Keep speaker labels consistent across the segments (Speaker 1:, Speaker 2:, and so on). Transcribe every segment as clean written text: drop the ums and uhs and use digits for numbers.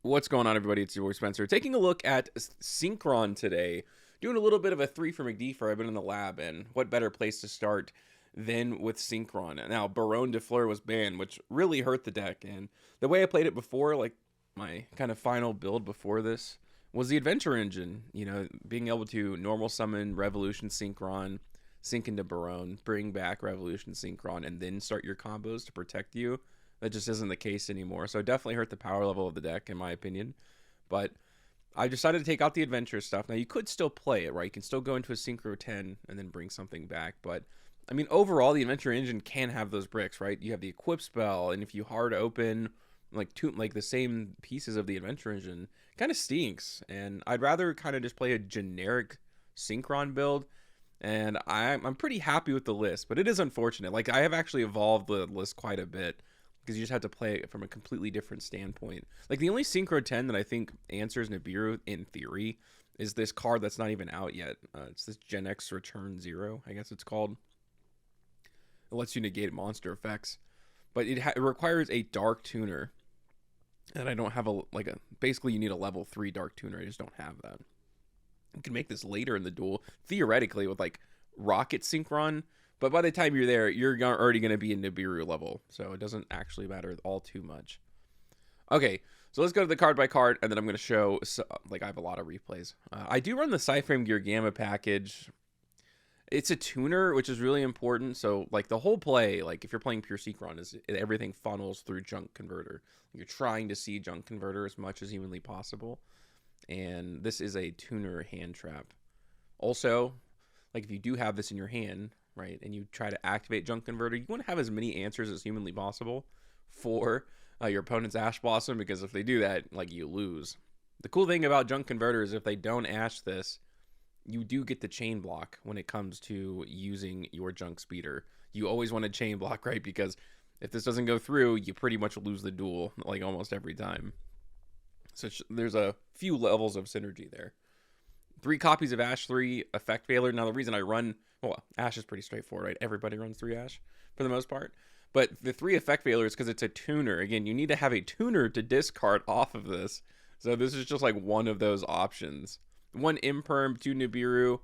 Speaker 1: What's going on, everybody? It's your boy Spencer. Taking a look at Synchron today. Doing a little bit of a 3 for McD for I've been in the lab, and what better place to start than with Synchron. Now, Barronne De Fleur was banned, which really hurt the deck, and the way I played it before, like my kind of final build before this, was the Adventure Engine. You know, being able to normal summon Revolution Synchron, sync into Barronne, bring back Revolution Synchron, and then start your combos to protect you. That just isn't the case anymore. So it definitely hurt the power level of the deck, in my opinion. But I decided to take out the adventure stuff. Now, you could still play it, right? You can still go into a Synchro 10 and then bring something back. But, I mean, overall, the adventure engine can have those bricks, right? You have the equip spell, and if you hard open like the same pieces of the adventure engine, kind of stinks. And I'd rather kind of just play a generic Synchron build. And I'm pretty happy with the list, but it is unfortunate. Like, I have actually evolved the list quite a bit, because you just have to play it from a completely different standpoint. Like, the only Synchro 10 that I think answers Nibiru in theory is this card that's not even out yet. It's this Gen X Return 0, I guess it's called. It lets you negate monster effects. But it requires a Dark Tuner. And I don't have basically you need a level 3 Dark Tuner. I just don't have that. You can make this later in the duel, theoretically, with like Rocket Synchron. But by the time you're there, you're already going to be in Nibiru level. So it doesn't actually matter all too much. Okay, so let's go to the card by card, and then I'm going to show, I have a lot of replays. I do run the Cyframe Gear Gamma package. It's a tuner, which is really important. So, like, the whole play, like, if you're playing pure Synchron, is everything funnels through Junk Converter. You're trying to see Junk Converter as much as humanly possible. And this is a tuner hand trap. Also, like, if you do have this in your hand, right, and you try to activate Junk Converter, you want to have as many answers as humanly possible for your opponent's Ash Blossom, because if they do that, like, you lose. The cool thing about Junk Converter is if they don't Ash this, you do get the chain block when it comes to using your Junk Speeder. You always want to chain block, right, because if this doesn't go through, you pretty much lose the duel, like, almost every time. So there's a few levels of synergy there. 3 copies of Ash 3 Effect Failure. Now, the reason I run... Well, Ash is pretty straightforward, right? Everybody runs 3 Ash for the most part. But the 3 Effect Failure is because it's a tuner. Again, you need to have a tuner to discard off of this. So this is just like one of those options. 1 Imperm, 2 Nibiru.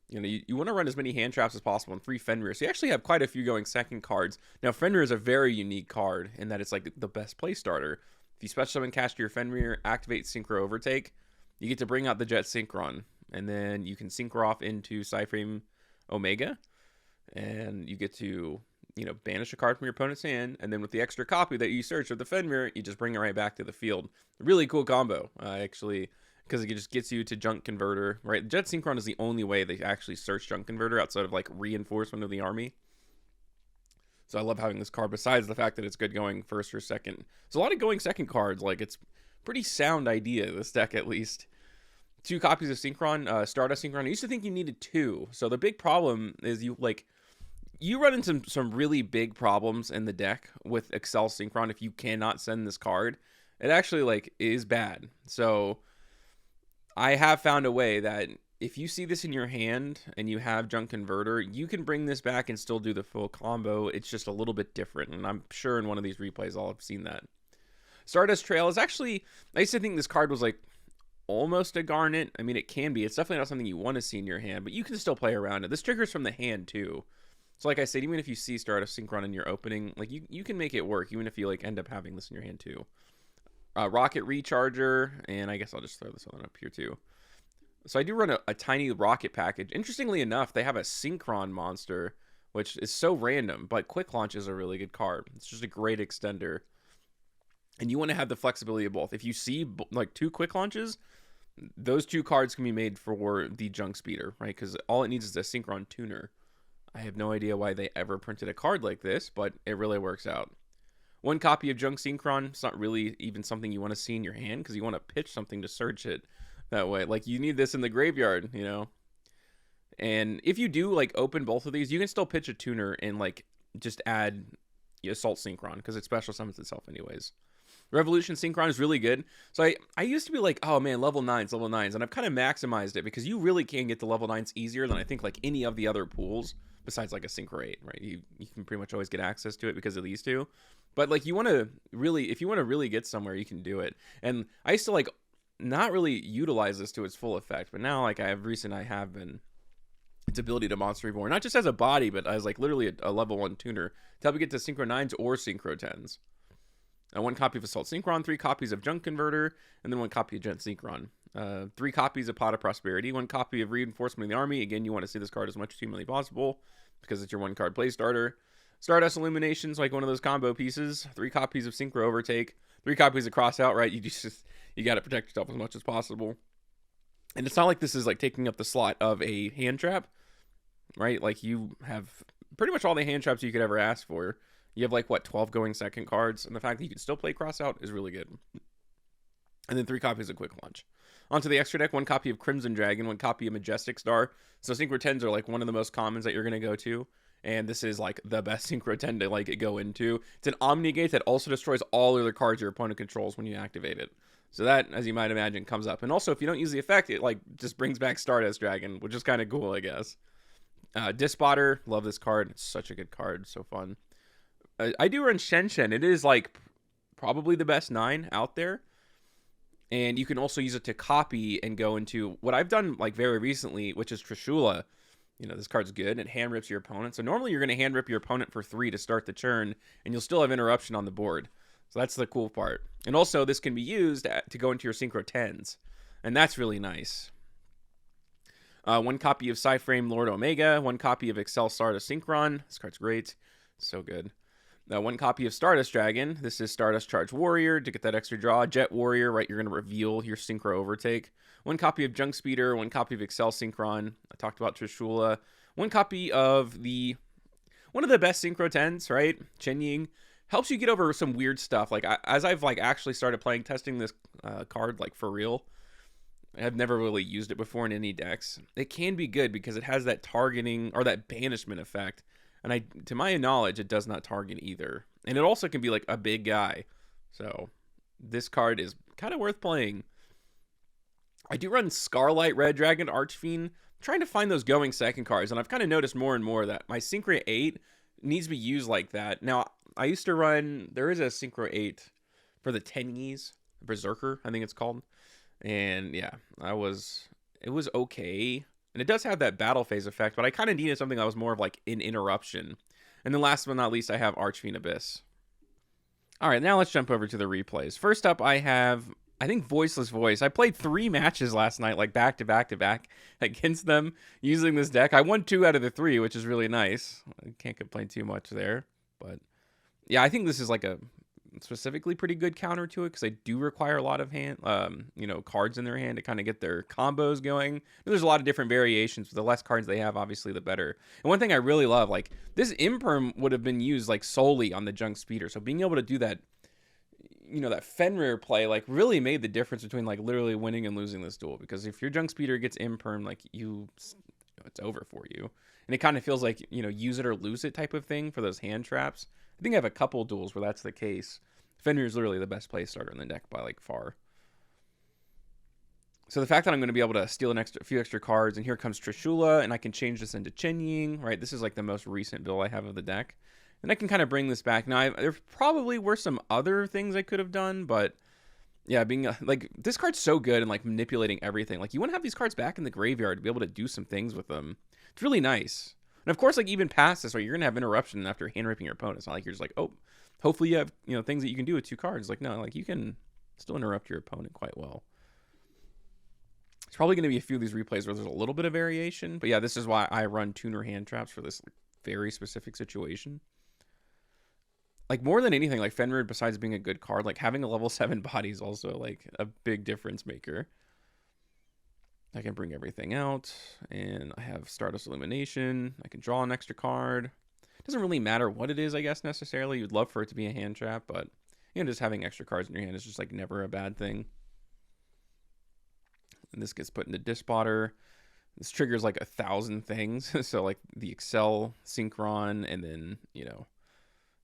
Speaker 1: You know, you want to run as many hand traps as possible, and 3 Fenrir. So you actually have quite a few going second cards. Now, Fenrir is a very unique card in that it's like the best play starter. If you special summon cast your Fenrir, activate Synchro Overtake, you get to bring out the Jet Synchron. And then you can synchro off into Cyframe Omega, and you get to, you know, banish a card from your opponent's hand, and then with the extra copy that you search of the Fenrir, you just bring it right back to the field. Really cool combo, actually, because it just gets you to Junk Converter, right? Jet Synchron is the only way they actually search Junk Converter outside of, like, reinforcement of the army. So I love having this card, besides the fact that it's good going first or second. So a lot of going second cards, like, it's pretty sound idea, this deck at least. 2 copies of Synchron, Stardust Synchron. I used to think you needed 2. So the big problem is you run into some really big problems in the deck with Excel Synchron if you cannot send this card. It actually, is bad. So I have found a way that if you see this in your hand and you have Junk Converter, you can bring this back and still do the full combo. It's just a little bit different, and I'm sure in one of these replays I'll have seen that. Stardust Trail is actually... I used to think this card was, almost a Garnet. I mean, it can be. It's definitely not something you want to see in your hand, but you can still play around it. This triggers from the hand, too. So, like I said, even if you see Stardust Synchron in your opening, you can make it work, even if you, end up having this in your hand, too. Rocket Recharger, and I guess I'll just throw this one up here, too. So I do run a tiny Rocket package. Interestingly enough, they have a Synchron monster, which is so random, but Quick Launch is a really good card. It's just a great extender. And you want to have the flexibility of both. If you see, 2 Quick Launches, those 2 cards can be made for the Junk Speeder, right? Because all it needs is a Synchron tuner. I have no idea why they ever printed a card like this, but it really works out. 1 copy of Junk Synchron. It's not really even something you want to see in your hand, because you want to pitch something to search it that way. You need this in the graveyard, you know? And if you do, open both of these, you can still pitch a tuner and, just add Assault Synchron, because it special summons itself anyways. Revolution Synchron is really good. So I used to be like, oh man, level 9s, and I've kind of maximized it, because you really can get to level 9s easier than I think any of the other pools, besides a Synchro 8, right? You can pretty much always get access to it because of these 2. But like, you want to really, if you want to really get somewhere, you can do it. And I used to like not really utilize this to its full effect, but now like I have been, its ability to Monster Reborn, not just as a body, but as like literally a level 1 tuner to help you get to Synchro 9s or Synchro 10s. 1 copy of Assault Synchron, 3 copies of Junk Converter, and then 1 copy of Gent Synchron. 3 copies of Pot of Prosperity, 1 copy of Reinforcement of the Army. Again, you want to see this card as much as humanly possible because it's your 1 card play starter. Stardust Illuminations, like one of those combo pieces. 3 copies of Synchro Overtake, 3 copies of Cross Out, right? You got to protect yourself as much as possible. And it's not like this is like taking up the slot of a hand trap, right? Like you have pretty much all the hand traps you could ever ask for. You have like, what, 12 going second cards, and the fact that you can still play Cross Out is really good. And then 3 copies of Quick Launch. Onto the extra deck, 1 copy of Crimson Dragon, 1 copy of Majestic Star. So Synchro 10s are like one of the most commons that you're going to go to. And this is like the best Synchro 10 to like go into. It's an Omnigate that also destroys all other cards your opponent controls when you activate it. So that, as you might imagine, comes up. And also, if you don't use the effect, it like just brings back Stardust Dragon, which is kind of cool, I guess. Dispotter, love this card. It's such a good card, so fun. I do run Shen Shen. It is like probably the best 9 out there. And you can also use it to copy and go into what I've done like very recently, which is Trishula. You know, this card's good. It hand rips your opponent. So normally you're going to hand rip your opponent for 3 to start the turn, and you'll still have interruption on the board. So that's the cool part. And also this can be used to go into your Synchro 10s. And that's really nice. 1 copy of Psyframe Lord Omega. 1 copy of Excel Stardust Synchron. This card's great. So good. 1 copy of Stardust Dragon. This is Stardust Charge Warrior to get that extra draw. Jet Warrior, right? You're going to reveal your Synchro Overtake. 1 copy of Junk Speeder. 1 copy of Excel Synchron. I talked about Trishula. 1 copy of one of the best Synchro 10s, right? Chen Ying. Helps you get over some weird stuff. Like, as I've like actually started testing this card like for real, I've never really used it before in any decks. It can be good because it has that targeting or that banishment effect. And to my knowledge, it does not target either. And it also can be like a big guy. So this card is kind of worth playing. I do run Scarlight Red Dragon Archfiend. I'm trying to find those going second cards. And I've kind of noticed more and more that my Synchro 8 needs to be used like that. Now, I used to run, there is a Synchro 8 for the Tennies, Berserker, I think it's called. And yeah, it was okay. And it does have that battle phase effect, but I kind of needed something that was more of like an interruption. And then last but not least, I have Archfiend Abyss. All right, now let's jump over to the replays. First up, I have, I think, Voiceless Voice. I played 3 matches last night, like back to back to back against them using this deck. I won 2 out of the 3, which is really nice. I can't complain too much there. But yeah, I think this is like a specifically pretty good counter to it because they do require a lot of cards in their hand to kind of get their combos going. And there's a lot of different variations, but the less cards they have, obviously, the better. And one thing I really love, like this Imperm would have been used like solely on the Junk Speeder, so being able to do that, that Fenrir play like really made the difference between like literally winning and losing this duel. Because if your Junk Speeder gets Imperm, like it's over for you. And it kind of feels like use it or lose it type of thing for those hand traps. I think I have a couple duels where that's the case. Fenrir is literally the best play starter in the deck by like far. So the fact that I'm going to be able to steal a few extra cards, and here comes Trishula, and I can change this into Chen Ying, right? This is like the most recent build I have of the deck. And I can kind of bring this back. Now, there probably were some other things I could have done, but yeah, being like, this card's so good and like manipulating everything. Like, you want to have these cards back in the graveyard to be able to do some things with them. It's really nice. And of course, like even past this, right, you're going to have interruption after hand ripping your opponent. It's not like you're just like, oh, hopefully you have, things that you can do with 2 cards. Like, no, like you can still interrupt your opponent quite well. It's probably going to be a few of these replays where there's a little bit of variation. But yeah, this is why I run tuner hand traps for this very specific situation. Like, more than anything, like Fenrir, besides being a good card, like having a level 7 body is also like a big difference maker. I can bring everything out, and I have Stardust Illumination. I can draw an extra card. It doesn't really matter what it is, I guess, necessarily. You'd love for it to be a hand trap, but, just having extra cards in your hand is just, like, never a bad thing. And this gets put into Dispotter. This triggers, like, 1,000 things. So, like, the Excel Synchron, and then,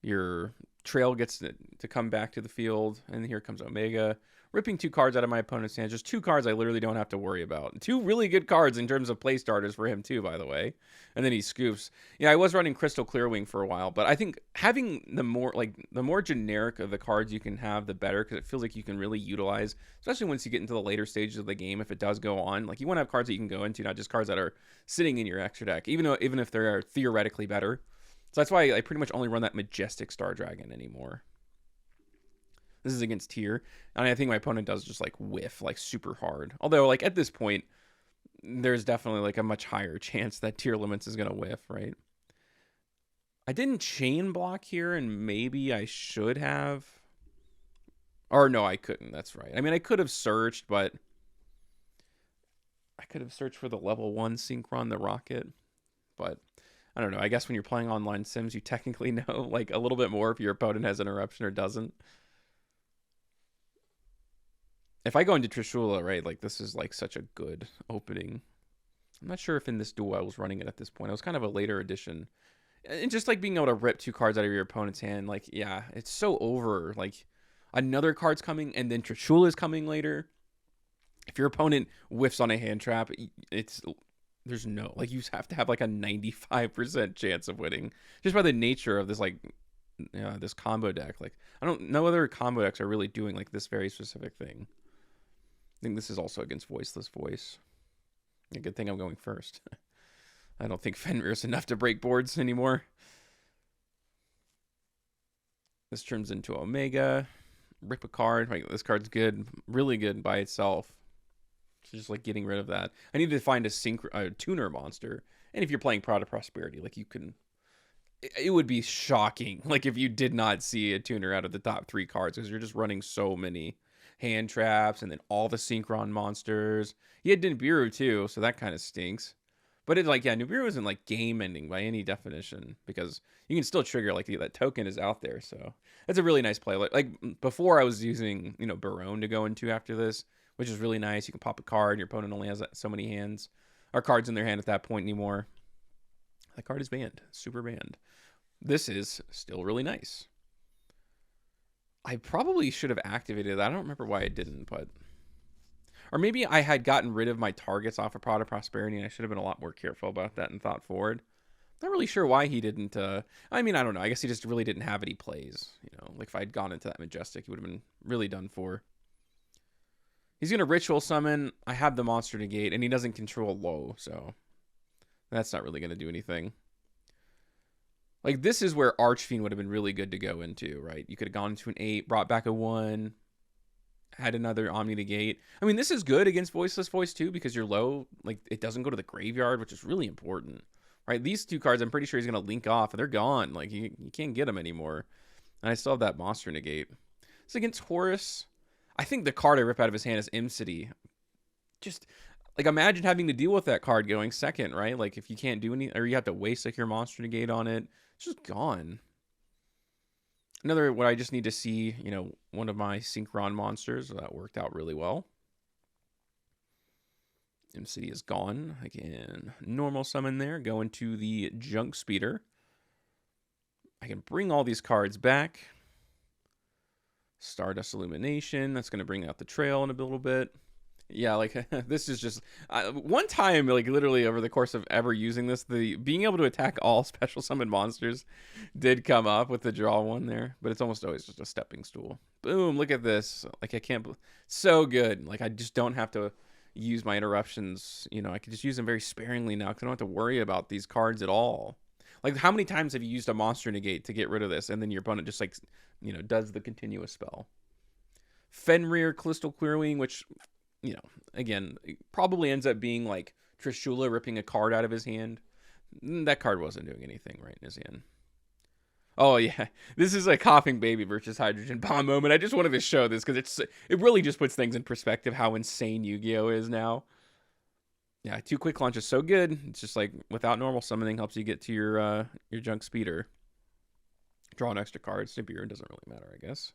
Speaker 1: your Trail gets to come back to the field, and here comes Omega. ripping 2 cards out of my opponent's hand. Just 2 cards I literally don't have to worry about. 2 really good cards in terms of play starters for him too, by the way. And then he scoops. Yeah, I was running Crystal Clearwing for a while, but I think having the more generic of the cards you can have, the better, because it feels like you can really utilize, especially once you get into the later stages of the game, if it does go on. Like, you want to have cards that you can go into, not just cards that are sitting in your extra deck, even if they are theoretically better. So that's why I pretty much only run that Majestic Star Dragon anymore. This is against Tier, and I think my opponent does just like whiff like super hard. Although like at this point, there's definitely like a much higher chance that Tier Limits is gonna whiff, right? I didn't chain block here, and maybe I should have. Or no, I couldn't. That's right. I mean, I could have searched, but I could have searched for the level 1 Synchron, the rocket. But I don't know. I guess when you're playing online Sims, you technically know like a little bit more if your opponent has interruption or doesn't. If I go into Trishula, right, like this is like such a good opening. I'm not sure if in this duel I was running it at this point. It was kind of a later edition. And just like being able to rip 2 cards out of your opponent's hand, like, yeah, it's so over. Like, another card's coming and then Trishula is coming later. If your opponent whiffs on a hand trap, there's no, like, you have to have like a 95% chance of winning. Just by the nature of this, like, this combo deck. Like, no other combo decks are really doing like this very specific thing. I think this is also against Voiceless Voice. A good thing I'm going first. I don't think Fenrir's enough to break boards anymore. This turns into Omega. Rip a card. Like, this card's good. Really good by itself. So just like getting rid of that. I need to find a tuner monster. And if you're playing Proud of Prosperity, like you can... It would be shocking, like, if you did not see a tuner out of the top 3 cards, because you're just running so many hand traps and then all the Synchron monsters. He had Nibiru too, so that kind of stinks. But it's like, yeah, Nibiru isn't like game ending by any definition, because you can still trigger, like, that token is out there. So it's a really nice play. Like before, I was using, Barronne to go into after this, which is really nice. You can pop a card. Your opponent only has so many hands or cards in their hand at that point anymore. That card is banned. Super banned. This is still really nice. I probably should have activated it. I don't remember why I didn't, but... Or maybe I had gotten rid of my targets off of Proud of Prosperity, and I should have been a lot more careful about that and thought forward. Not really sure why he didn't... I mean, I don't know. I guess he just really didn't have any plays. Like if I'd gone into that Majestic, he would have been really done for. He's going to Ritual Summon. I have the Monster Negate, and he doesn't control low, so... That's not really going to do anything. Like, this is where Archfiend would have been really good to go into, right? You could have gone into an 8, brought back a 1, had another Omni Negate. I mean, this is good against Voiceless Voice, too, because you're low. Like, it doesn't go to the graveyard, which is really important, right? These 2 cards, I'm pretty sure he's going to link off, and they're gone. Like, you can't get them anymore. And I still have that Monster Negate. So against Horus, I think the card I rip out of his hand is Imcity. Just... Like, imagine having to deal with that card going second, right? Like, if you can't do any... Or you have to waste, like, your Monster Negate on it. It's just gone. What I just need to see, one of my Synchron monsters. That worked out really well. Imcity is gone. Again, normal summon there. Go into the Junk Speeder. I can bring all these cards back. Stardust Illumination. That's going to bring out the trail in a little bit. Yeah, like, this is just... one time, like, literally over the course of ever using this, being able to attack all special summon monsters did come up with the draw one there. But it's almost always just a stepping stool. Boom, look at this. Like, I can't... So good. Like, I just don't have to use my interruptions. I can just use them very sparingly now, because I don't have to worry about these cards at all. Like, how many times have you used a Monster Negate to get rid of this, and then your opponent just, like, does the continuous spell? Fenrir, Crystal Clearwing, which... again, it probably ends up being like Trishula ripping a card out of his hand. That card wasn't doing anything right in his hand. Oh, yeah. This is a Coughing Baby versus Hydrogen Bomb moment. I just wanted to show this because it really just puts things in perspective how insane Yu-Gi-Oh! Is now. Yeah, 2 quick launch is so good. It's just like without normal summoning helps you get to your Junk Speeder. Draw an extra card. Nibiru doesn't really matter, I guess.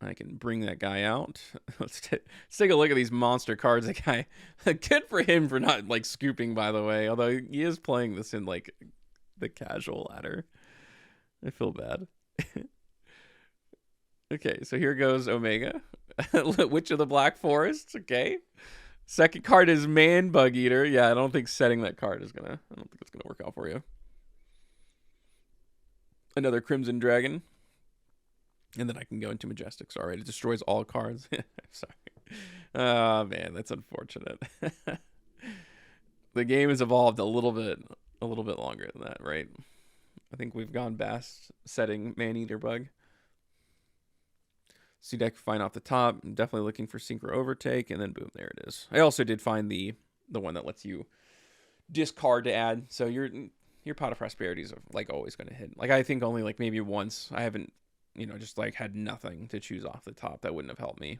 Speaker 1: I can bring that guy out. Let's take a look at these monster cards. That guy, good for him for not, like, scooping, by the way. Although he is playing this in, like, the casual ladder. I feel bad. Okay, so here goes Omega. Witch of the Black Forest. Okay. Second card is Man Bug Eater. Yeah, I don't think setting that card is gonna. I don't think it's gonna work out for you. Another Crimson Dragon. And then I can go into Majestics. All right, it destroys all cards. Sorry. Oh man, that's unfortunate. The game has evolved a little bit longer than that, right? I think we've gone past setting Man-Eater Bug. See deck fine off the top. I'm definitely looking for Synchro Overtake, and then boom, there it is. I also did find the one that lets you discard to add. So your Pot of Prosperity is like always going to hit. Like I think only like maybe once I haven't, just like had nothing to choose off the top. That wouldn't have helped me.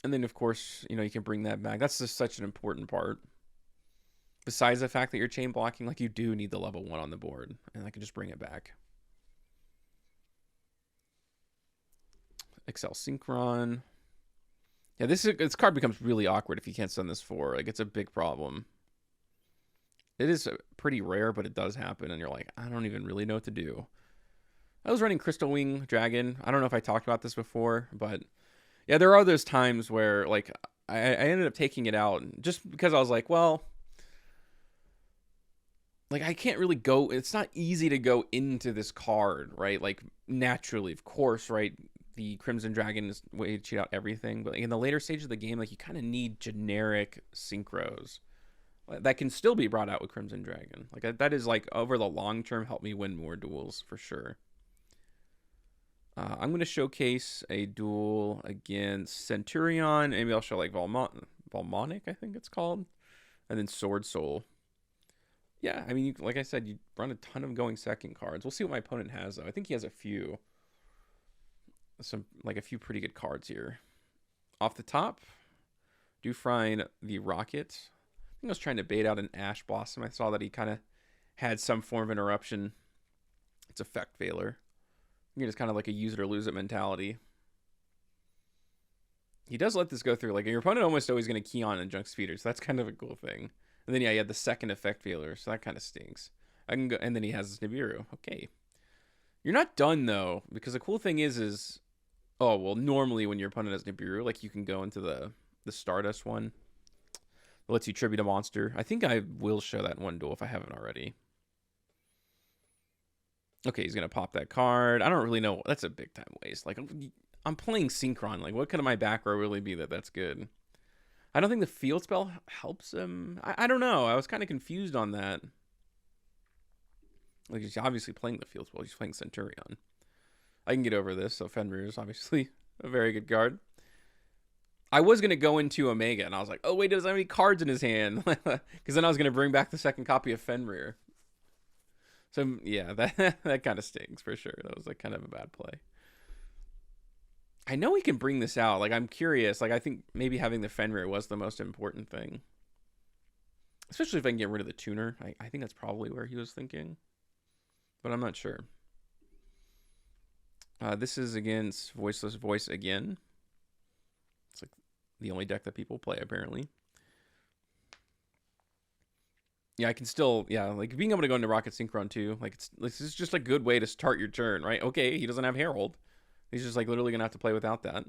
Speaker 1: And then of course, you can bring that back. That's just such an important part. Besides the fact that you're chain blocking, like you do need the level 1 on the board, and I can just bring it back. Excel Synchron. Yeah, this card becomes really awkward if you can't send this 4. Like it's a big problem. It is pretty rare, but it does happen, and you're like, I don't even really know what to do. I was running Crystal Wing Dragon. I don't know if I talked about this before, but yeah, there are those times where like I ended up taking it out just because I was like, well, like I can't really go. It's not easy to go into this card, right? Like naturally, of course, right? The Crimson Dragon is way to cheat out everything, but in the later stage of the game, like you kind of need generic synchros that can still be brought out with Crimson Dragon. Like that is like over the long term help me win more duels for sure. I'm going to showcase a duel against Centurion. Maybe I'll show like Volmonic, I think it's called. And then Sword Soul. Yeah, I mean, like I said, you run a ton of going second cards. We'll see what my opponent has, though. I think he has a few pretty good cards here. Off the top, Dufresne the Rocket. I think I was trying to bait out an Ash Blossom. I saw that he kind of had some form of interruption. It's Effect Veiler. I think it's kind of like a use it or lose it mentality. He does let this go through. Like your opponent almost always going to key on and Junk Speeder, so that's kind of a cool thing. And then yeah, he had the second Effect Veiler, so that kind of stinks. I can go, and then he has this Nibiru. Okay, you're not done though, because the cool thing is oh well, normally when your opponent has Nibiru, like you can go into the Stardust one. It lets you tribute a monster. I think I will show that one duel if I haven't already. Okay, he's going to pop that card. I don't really know. That's a big time waste. Like, I'm playing Synchron. Like, what could my back row really be that's good? I don't think the field spell helps him. I don't know. I was kind of confused on that. Like, he's obviously playing the field spell. He's playing Centurion. I can get over this. So, Fenrir is obviously a very good card. I was going to go into Omega, and I was like, oh, wait, does he have any cards in his hand? Because then I was going to bring back the second copy of Fenrir. So, yeah, that kind of stings for sure. That was like kind of a bad play. I know he can bring this out. Like, I'm curious. Like, I think maybe having the Fenrir was the most important thing. Especially if I can get rid of the tuner. I think that's probably where he was thinking. But I'm not sure. This is against Voiceless Voice again. It's like the only deck that people play, apparently. Yeah, I can still, like being able to go into Rocket Synchron too. Like this is just a good way to start your turn, right? Okay, he doesn't have Herald. He's just like literally gonna have to play without that.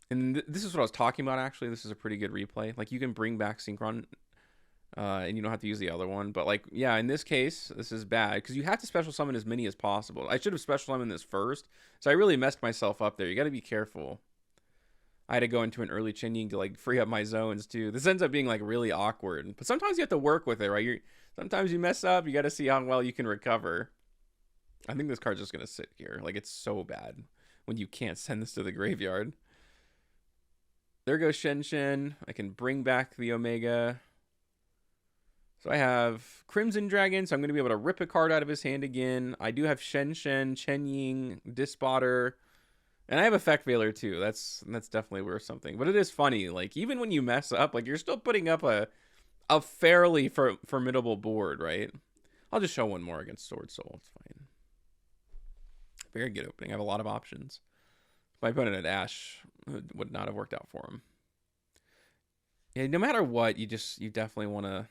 Speaker 1: And this is what I was talking about. Actually, this is a pretty good replay. Like you can bring back Synchron, and you don't have to use the other one. But like, yeah, in this case, this is bad because you have to special summon as many as possible. I should have special summoned this first, so I really messed myself up there. You got to be careful. I had to go into an early Chen to like free up my zones too. This ends up being like really awkward, but sometimes you have to work with it, right? Sometimes you mess up, you got to see how well you can recover. I think this card's just going to sit here. Like it's so bad when you can't send this to the graveyard. There goes Shen. I can bring back the Omega. So I have Crimson Dragon, so I'm going to be able to rip a card out of his hand again. I do have Chen, Chen Ying, Dispotter. And I have Effect Veiler too. That's definitely worth something. But it is funny. Like, even when you mess up, like, you're still putting up a fairly formidable board, right? I'll just show one more against Sword Soul. It's fine. Very good opening. I have a lot of options. My opponent at Ash would not have worked out for him. Yeah, no matter what, you definitely want to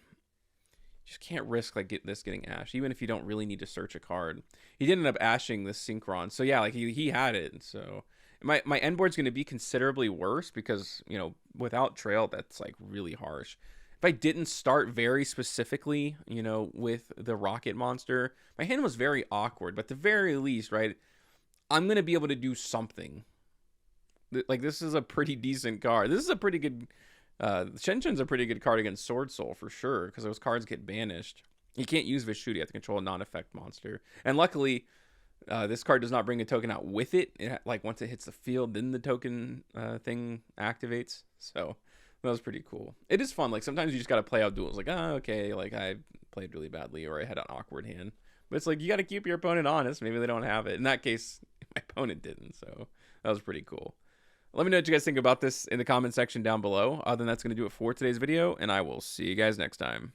Speaker 1: Just can't risk like getting ashed, even if you don't really need to search a card. He did end up ashing this Synchron, so yeah, like he had it. So my end board's going to be considerably worse because, you know, without trail, that's like really harsh. If I didn't start very specifically, you know, with the rocket monster, my hand was very awkward. But at the very least, right, I'm going to be able to do something. Like, this is a pretty decent card. This is a pretty good... Shenchun's a pretty good card against Sword Soul for sure, because those cards get banished. You can't use Vishuti. You have to control a non-effect monster. And luckily, this card does not bring a token out with it. Like, once it hits the field, then the token thing activates. So that was pretty cool. It is fun. Like, sometimes you just got to play out duels. Like, oh, okay, like, I played really badly, or I had an awkward hand. But it's like, you got to keep your opponent honest. Maybe they don't have it. In that case, my opponent didn't. So that was pretty cool. Let me know what you guys think about this in the comment section down below. Other than that's going to do it for today's video, and I will see you guys next time.